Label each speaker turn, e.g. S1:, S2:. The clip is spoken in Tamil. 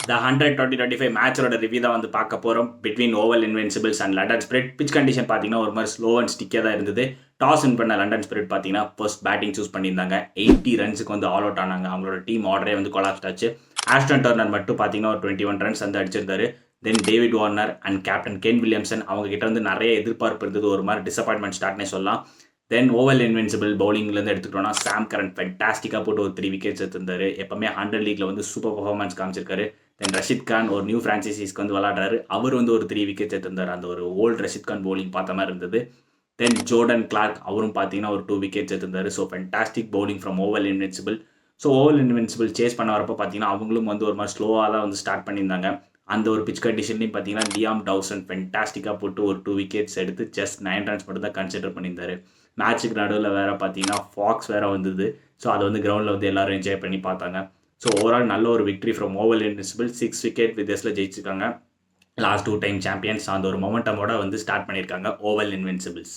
S1: The 100-20-25 மேட்சோட ரிவ்யூ தான் வந்து பார்க்க போகிறோம் between oval Invincibles and London spirit. Pitch condition பார்த்தீங்கன்னா ஒரு மாதிரி ஸ்லோ அண்ட் ஸ்டிக்காக தான் இருந்தது. டாஸ் வின் பண்ண லண்டன் ஸ்பிரிட் பார்த்தீங்கன்னா ஃபர்ஸ்ட் பேட்டிங் சூஸ் பண்ணியிருந்தாங்க. 80 ரன்ஸுக்கு வந்து ஆல் அவுட் ஆனாங்க. அவங்களோட டீம் ஆர்டரே வந்து கொலாப்ஸ் ஆச்சு. ஆஸ்டன் டர்னர் மட்டும் பார்த்தீங்கன்னா ஒரு 21 ரன்ஸ் வந்து அடிச்சிருந்தாரு. Then David Warner and captain Kane Williamson அவங்க கிட்ட வந்து நிறைய எதிர்பார்ப்பு இருந்தது. ஒரு மாதிரி டிசப்பாயின்மெண்ட் ஸ்டார்ட்னே சொல்லலாம். தென் ஓவல் இன்வென்சிபிள் பவுலிங்லேருந்து எடுத்துக்கிட்டோம்னா சாம் கரன் ஃபென்டாஸ்டிக்காக போட்டு ஒரு 3 விக்கெட்ஸ் எடுத்திருந்தாரு. எப்பவுமே 100 லீக்ல வந்து சூப்பர் பர்ஃபார்மன்ஸ் காமிச்சிருக்காரு. தென் ரஷித் கான் ஒரு நியூ ஃப்ரான்ச்சைசிஸ்க்கு வந்து விளாடுறாரு. அவர் வந்து ஒரு 3 விக்கெட்ஸ் எடுத்திருந்தார். அந்த ஒரு ஓல்டு ரஷித் கான் பவுலிங் பார்த்த மாதிரி இருந்தது. தென் ஜோர்டன் கிளார்க் அவரும் பார்த்தீங்கன்னா ஒரு 2 விக்கெட்ஸ் எடுத்திருந்தாரு. So fantastic bowling from Oval Invincibles. So Oval Invincibles chase பண்ண வரப்போ பார்த்தீங்கன்னா அவங்களும் வந்து ஒரு மாதிரி ஸ்லோவாக தான் வந்து ஸ்டார்ட் பண்ணியிருந்தாங்க. அந்த ஒரு பிச் கண்டிஷன்லையும் பார்த்தீங்கன்னா லியாம் டவுசன் ஃபென்டாஸ்டிக்காக போட்டு ஒரு 2 விக்கெட்ஸ் எடுத்து ஜஸ்ட் 9 ரன்ஸ் மட்டும் தான் கன்சிடர் பண்ணியிருந்தாரு. மேட்சுக்கு நடுவில் வேறு பார்த்தீங்கன்னா ஃபாக்ஸ் வேறு வந்தது. ஸோ அதை வந்து கிரவுண்டில் வந்து எல்லாரும் என்ஜாய் பண்ணி பார்த்தாங்க. ஸோ ஓவரால் நல்ல ஒரு victory from Oval invincible. 6 wicket வித்தியாசத்தில் ஜெயிச்சிருக்காங்க. லாஸ்ட் 2 டைம் சாம்பியன்ஸ் அந்த ஒரு மொமெண்டமோட வந்து ஸ்டார்ட் பண்ணியிருக்காங்க ஓவல் இன்வென்சிபிள்ஸ்.